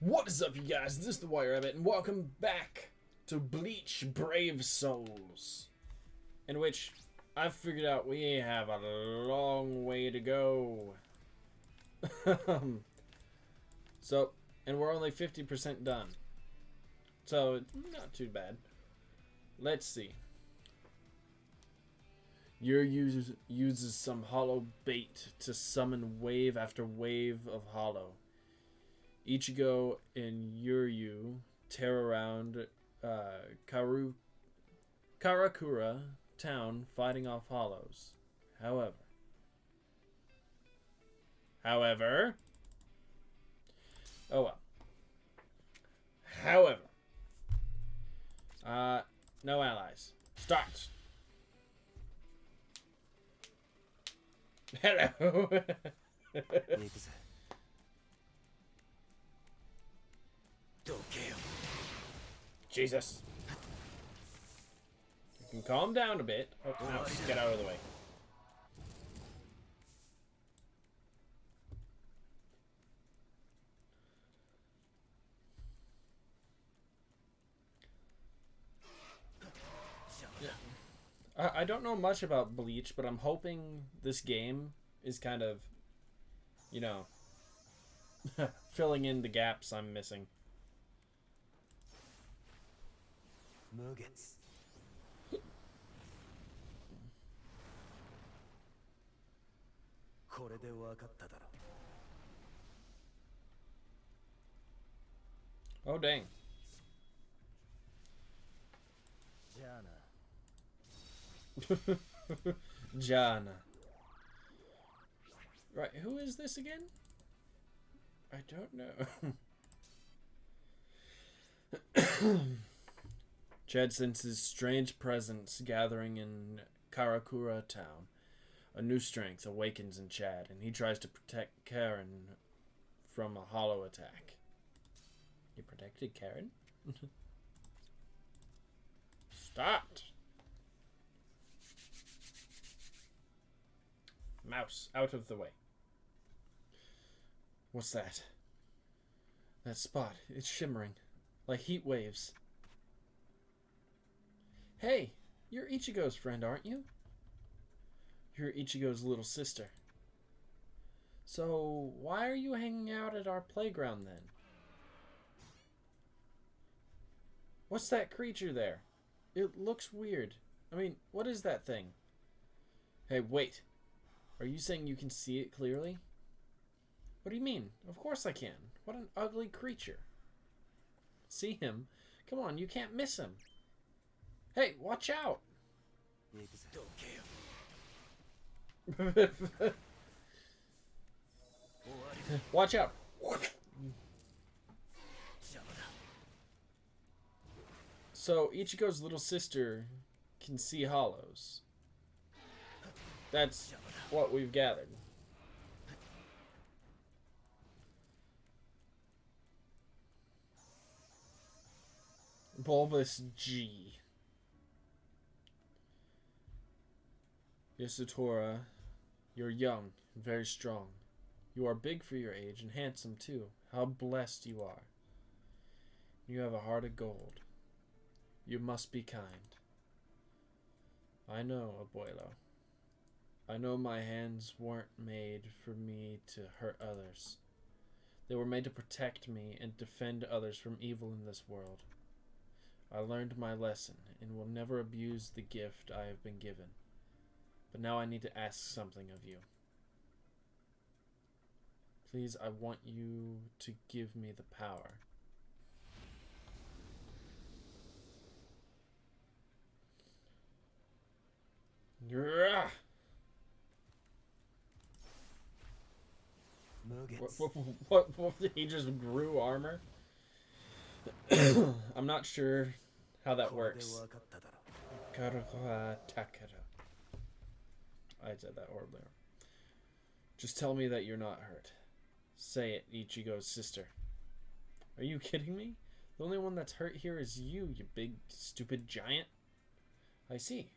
What is up, you guys? This is the White Rabbit, and welcome back to Bleach Brave Souls, in which I've figured out we have a long way to go. And we're only 50% done, so not too bad. Let's see. Uryu uses some hollow bait to summon wave after wave of hollow. Ichigo and Uryu tear around Karakura town fighting off hollows. However, oh well. However, no allies. Start. Hello. Jesus. You can calm down a bit. Oh, mouse, get out of the way. I don't know much about Bleach, but I'm hoping this game is kind of, you know, filling in the gaps I'm missing. Oh dang. Jana. Right, who is this again? I don't know. Chad senses strange presence gathering in Karakura town. A new strength awakens in Chad, and he tries to protect Karen from a hollow attack. You protected Karen? Stopped! Mouse, out of the way. What's that? That spot, it's shimmering, like heat waves. Hey, you're Ichigo's friend, aren't you? You're Ichigo's little sister. So, why are you hanging out at our playground then? What's that creature there? It looks weird. I mean, what is that thing? Hey, wait. Are you saying you can see it clearly? What do you mean? Of course I can. What an ugly creature. See him? Come on, you can't miss him. Hey, watch out! Watch out! So, Ichigo's little sister can see hollows. That's what we've gathered. Bulbous G. Yasutora, you're young and very strong. You are big for your age and handsome too. How blessed you are. You have a heart of gold. You must be kind. I know, abuelo. I know my hands weren't made for me to hurt others. They were made to protect me and defend others from evil in this world. I learned my lesson and will never abuse the gift I have been given. But now I need to ask something of you. Please, I want you to give me the power. What? He just grew armor? I'm not sure how that works. I said that horribly. Just tell me that you're not hurt. Say it, Ichigo's sister. Are you kidding me? The only one that's hurt here is you, you big, stupid giant. I see.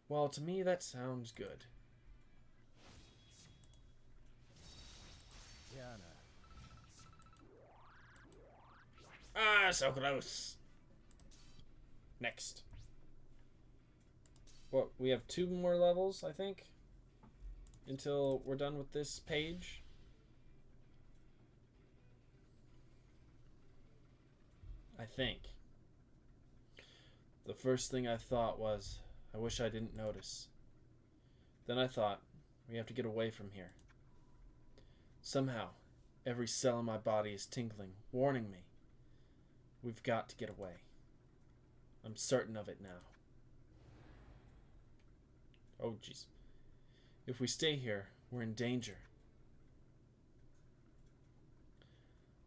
Well, to me, that sounds good. Ah, so close. Next. What, we have 2 more levels, I think, until we're done with this page. I think. The first thing I thought was, I wish I didn't notice. Then I thought, we have to get away from here. Somehow, every cell in my body is tingling, warning me. We've got to get away. I'm certain of it now. Oh, jeez. If we stay here, we're in danger.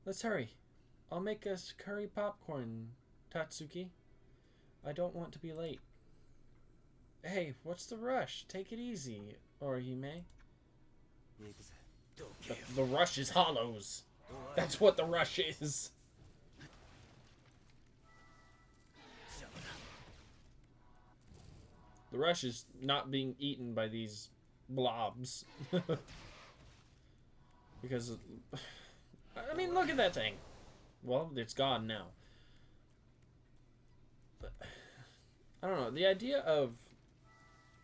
Let's hurry. I'll make us curry popcorn, Tatsuki. I don't want to be late. Hey, what's the rush? Take it easy, Orihime. The rush is hollows. That's what the rush is. The rush is not being eaten by these blobs. Because, I mean, look at that thing. Well, it's gone now. But, I don't know. The idea of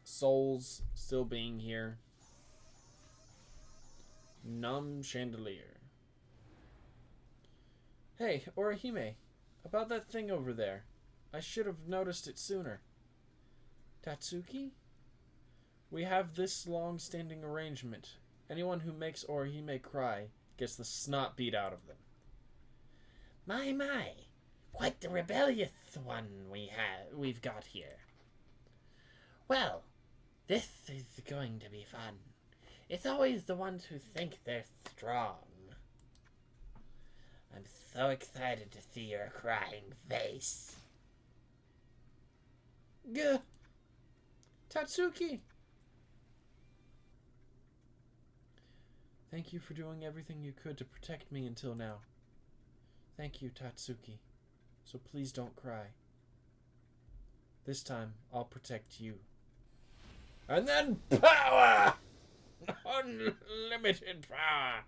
souls still being here. Numb chandelier. Hey, Orihime. About that thing over there. I should have noticed it sooner. Tatsuki? We have this long-standing arrangement. Anyone who makes Orihime cry gets the snot beat out of them. My. Quite the rebellious one we've got here. Well, this is going to be fun. It's always the ones who think they're strong. I'm so excited to see your crying face. Gah! Tatsuki! Thank you for doing everything you could to protect me until now. Thank you, Tatsuki. So please don't cry. This time, I'll protect you. And then power! Unlimited power!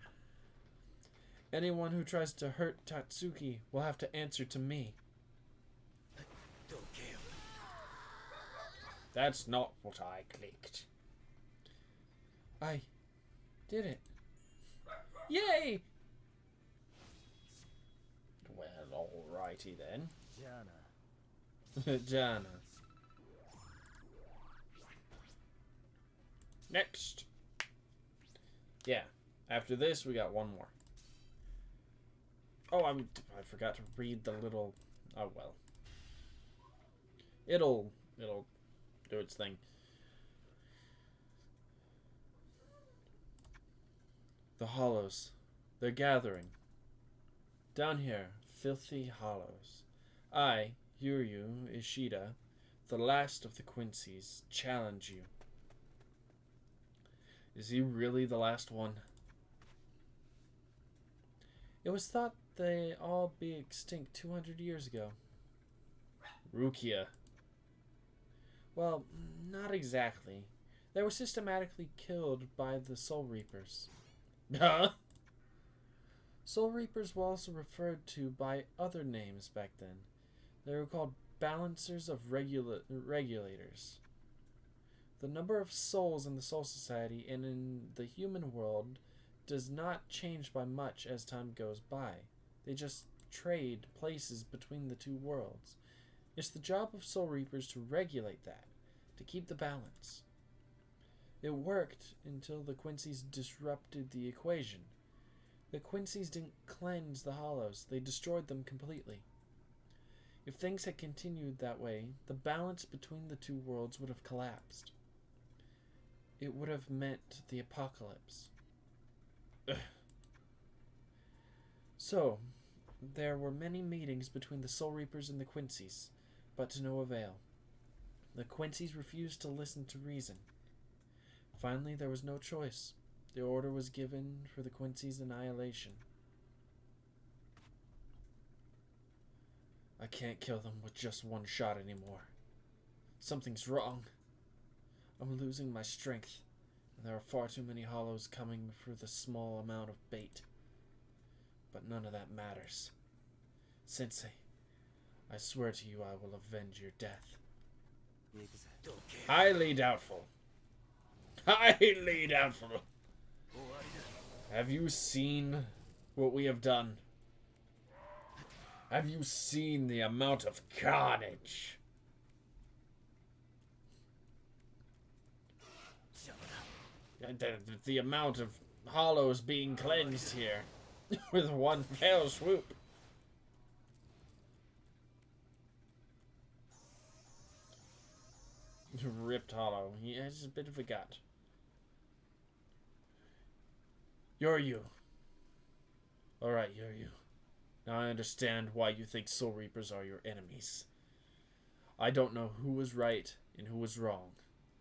Anyone who tries to hurt Tatsuki will have to answer to me. That's not what I clicked. I did it. Yay! Well, alrighty then. Jana. Next. Yeah. After this, we got one more. Oh, I forgot to read the little... Oh, well. It'll do its thing. The hollows. They're gathering. Down here, filthy hollows. I, Uryu Ishida, the last of the Quincy's, challenge you. Is he really the last one? It was thought they'd all be extinct 200 years ago. Rukia. Well, not exactly. They were systematically killed by the Soul Reapers. Huh? Soul Reapers were also referred to by other names back then. They were called balancers of regulators. The number of souls in the Soul Society and in the human world does not change by much as time goes by. They just trade places between the two worlds. It's the job of Soul Reapers to regulate that, to keep the balance. It worked until the Quincy's disrupted the equation. The Quincy's didn't cleanse the hollows, they destroyed them completely. If things had continued that way, the balance between the two worlds would have collapsed. It would have meant the apocalypse. Ugh. So, there were many meetings between the Soul Reapers and the Quincy's, but to no avail. The Quincy's refused to listen to reason. Finally, there was no choice. The order was given for the Quincy's annihilation. I can't kill them with just one shot anymore. Something's wrong. I'm losing my strength, and there are far too many hollows coming for the small amount of bait. But none of that matters. Sensei, I swear to you I will avenge your death. Highly doubtful. Highly doubtful. Have you seen what we have done? Have you seen the amount of carnage? The amount of hollows being cleansed here with one fell swoop. Ripped hollow. He has a bit of a gut. Uryu. Alright, Uryu. Now I understand why you think Soul Reapers are your enemies. I don't know who was right and who was wrong.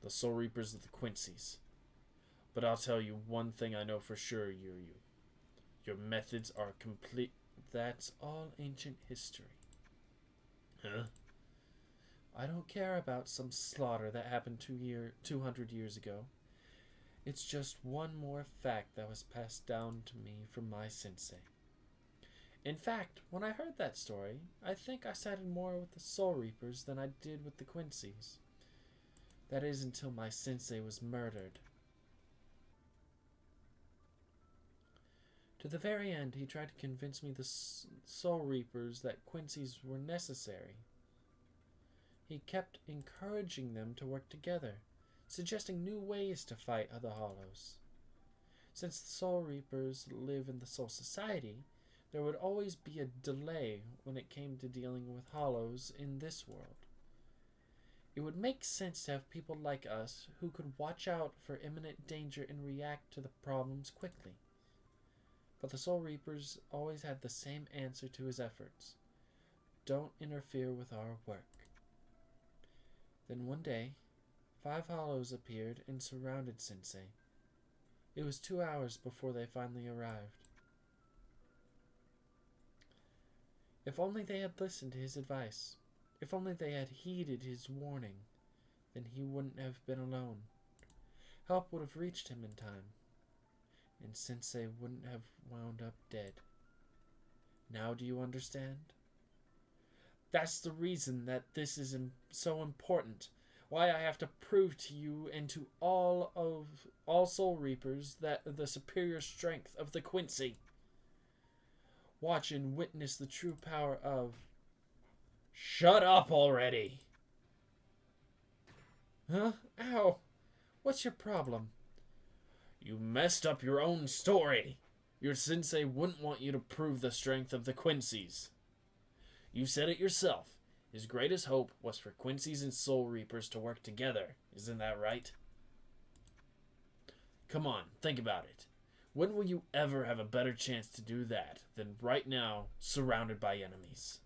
The Soul Reapers of the Quincy's. But I'll tell you one thing I know for sure, Uryu. Your methods are complete. That's all ancient history. Huh? I don't care about some slaughter that happened 200 years ago. It's just one more fact that was passed down to me from my sensei. In fact, when I heard that story, I think I sided more with the Soul Reapers than I did with the Quincy's. That is until my sensei was murdered. To the very end, he tried to convince me the Soul Reapers that Quincy's were necessary. He kept encouraging them to work together, suggesting new ways to fight other hollows. Since the Soul Reapers live in the Soul Society, there would always be a delay when it came to dealing with hollows in this world. It would make sense to have people like us who could watch out for imminent danger and react to the problems quickly. But the Soul Reapers always had the same answer to his efforts. Don't interfere with our work. Then one day, 5 hollows appeared and surrounded Sensei. It was 2 hours before they finally arrived. If only they had listened to his advice. If only they had heeded his warning, then he wouldn't have been alone. Help would have reached him in time, and Sensei wouldn't have wound up dead. Now do you understand? That's the reason that this is so important. Why I have to prove to you and to all Soul Reapers that the superior strength of the Quincy. Watch and witness the true power of... Shut up already! Huh? Ow! What's your problem? You messed up your own story. Your sensei wouldn't want you to prove the strength of the Quincy's. You said it yourself. His greatest hope was for Quincy's and Soul Reapers to work together. Isn't that right? Come on, think about it. When will you ever have a better chance to do that than right now, surrounded by enemies?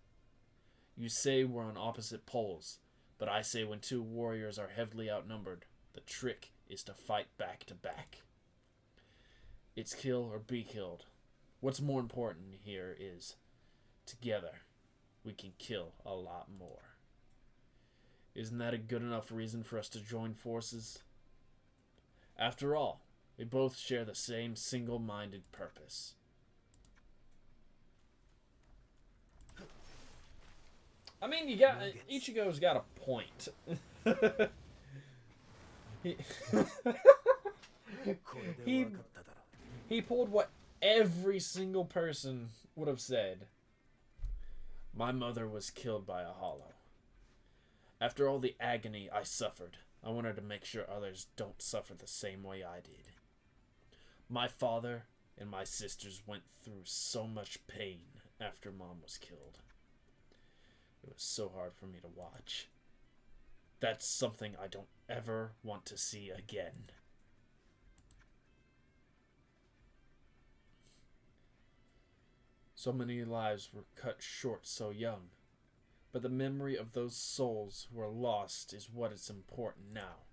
You say we're on opposite poles, but I say when 2 warriors are heavily outnumbered, the trick is to fight back to back. It's kill or be killed. What's more important here is, together, we can kill a lot more. Isn't that a good enough reason for us to join forces? After all, we both share the same single-minded purpose. I mean, Ichigo's got a point. he pulled what every single person would have said. My mother was killed by a hollow. After all the agony I suffered, I wanted to make sure others don't suffer the same way I did. My father and my sisters went through so much pain after Mom was killed. It was so hard for me to watch. That's something I don't ever want to see again. So many lives were cut short so young. But the memory of those souls who are lost is what is important now.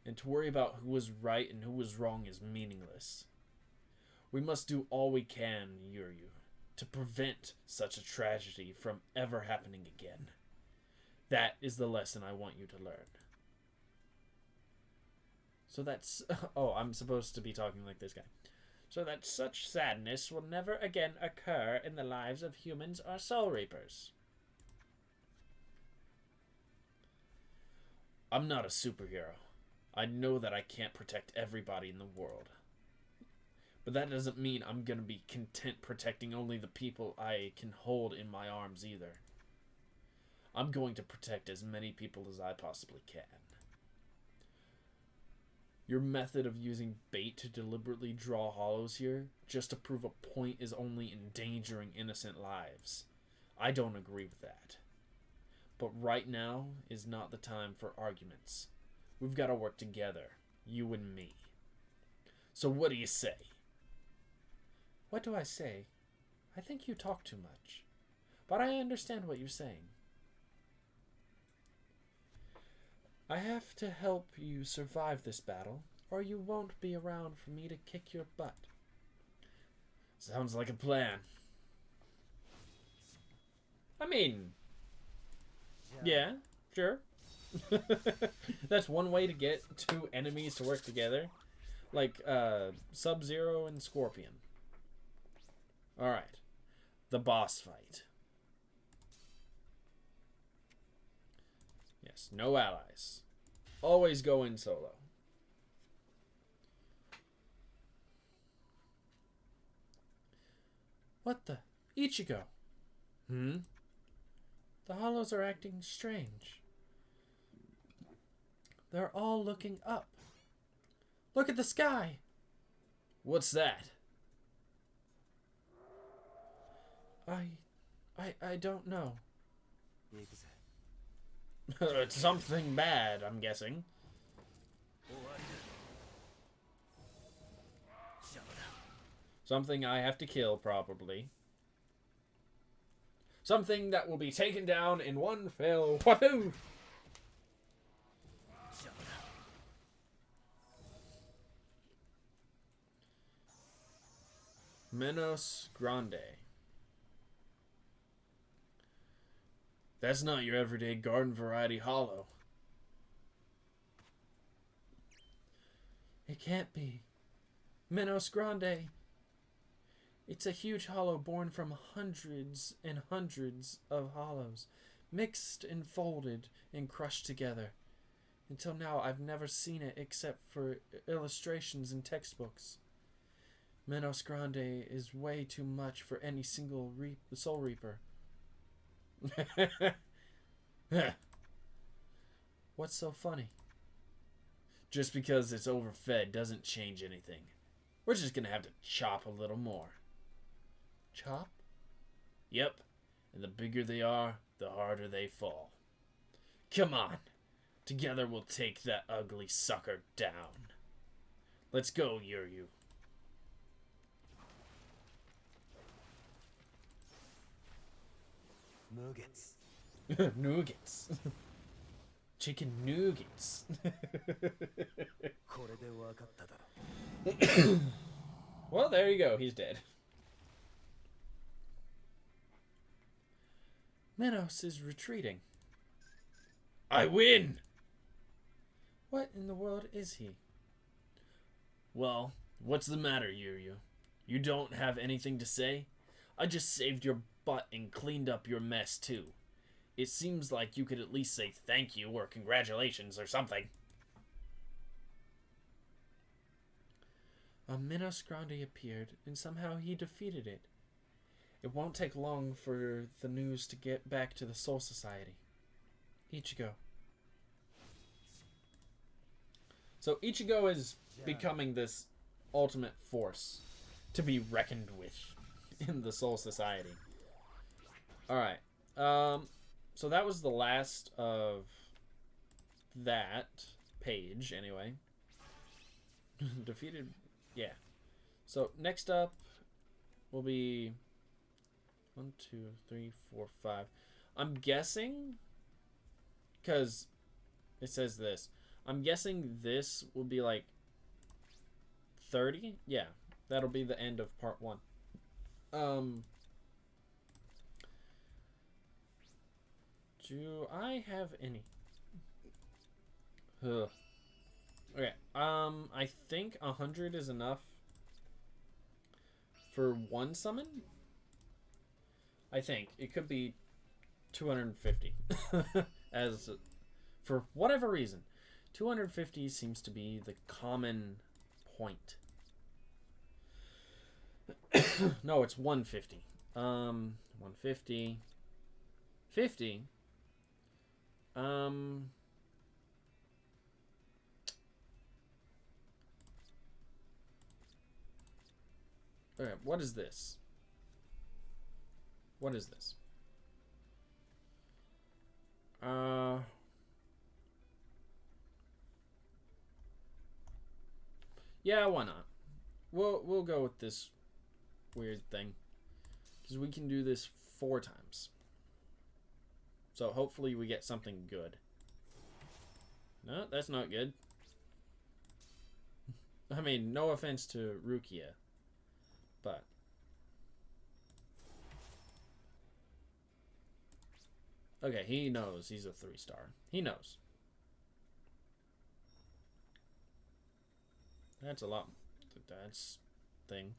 And to worry about who was right and who was wrong is meaningless. We must do all we can, Uryu, to prevent such a tragedy from ever happening again. That is the lesson I want you to learn. So that's... Oh, I'm supposed to be talking like this guy. so that such sadness will never again occur in the lives of humans or Soul Reapers. I'm not a superhero. I know that I can't protect everybody in the world. But that doesn't mean I'm gonna be content protecting only the people I can hold in my arms either. I'm going to protect as many people as I possibly can. Your method of using bait to deliberately draw hollows here, just to prove a point, is only endangering innocent lives. I don't agree with that. But right now is not the time for arguments. We've got to work together, you and me. So what do you say? What do I say? I think you talk too much. But I understand what you're saying. I have to help you survive this battle, or you won't be around for me to kick your butt. Sounds like a plan. I mean, yeah, sure. That's one way to get two enemies to work together. Like Sub-Zero and Scorpion. Alright. The boss fight. Yes, no allies. Always go in solo. What the? Ichigo. The hollows are acting strange. They're all looking up. Look at the sky. What's that? I don't know. It's something bad, I'm guessing. Something I have to kill, probably. Something that will be taken down in one fell wahoo! Menos Grande. That's not your everyday garden variety hollow. It can't be. Menos Grande. It's a huge hollow born from hundreds and hundreds of hollows, mixed and folded and crushed together. Until now, I've never seen it except for illustrations in textbooks. Menos Grande is way too much for any single Soul Reaper. What's so funny? Just because it's overfed doesn't change anything. We're just gonna have to chop a little more. Chop? Yep. And the bigger they are, the harder they fall. Come on. Together we'll take that ugly sucker down. Let's go, Uryu. Nuggets. Nuggets. Chicken nuggets. Well, there you go. He's dead. Menos is retreating. I win! What in the world is he? Well, what's the matter, Uryu? You don't have anything to say? I just saved your butt and cleaned up your mess, too. It seems like you could at least say thank you or congratulations or something. A Menos Grande appeared, and somehow he defeated it. It won't take long for the news to get back to the Soul Society. Ichigo. So Ichigo is becoming this ultimate force to be reckoned with in the Soul Society. Alright. So that was the last of that page, anyway. Defeated... Yeah. So next up will be 1, 2, 3, 4, 5. I'm guessing, because it says this, I'm guessing this will be like 30. Yeah, that'll be the end of part 1. Do I have any? Okay. I think 100 is enough for one summon. I think it could be 250 as for whatever reason 250 seems to be the common point. No, it's 150. 150 50. Okay, what is this? What is this? Yeah, why not? We'll go with this weird thing, because we can do this 4 times. So hopefully we get something good. No, that's not good. I mean, no offense to Rukia, but okay, he knows he's a 3-star. He knows. That's a lot. That's thing.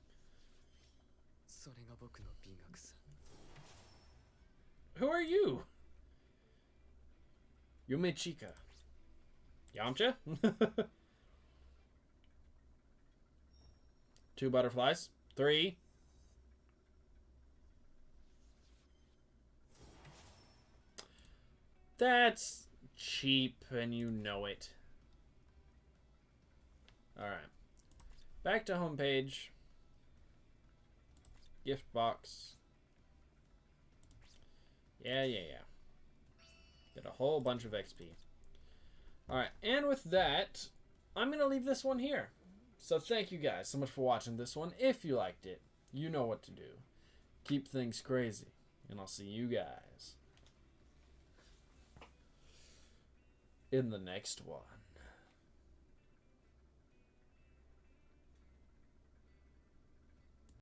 Who are you? Yumechika. Yamcha? 2 butterflies. 3. That's cheap, and you know it. Alright. Back to homepage. Gift box. Yeah. Get a whole bunch of XP. Alright, and with that, I'm going to leave this one here. So thank you guys so much for watching this one. If you liked it, you know what to do. Keep things crazy. And I'll see you guys in the next one.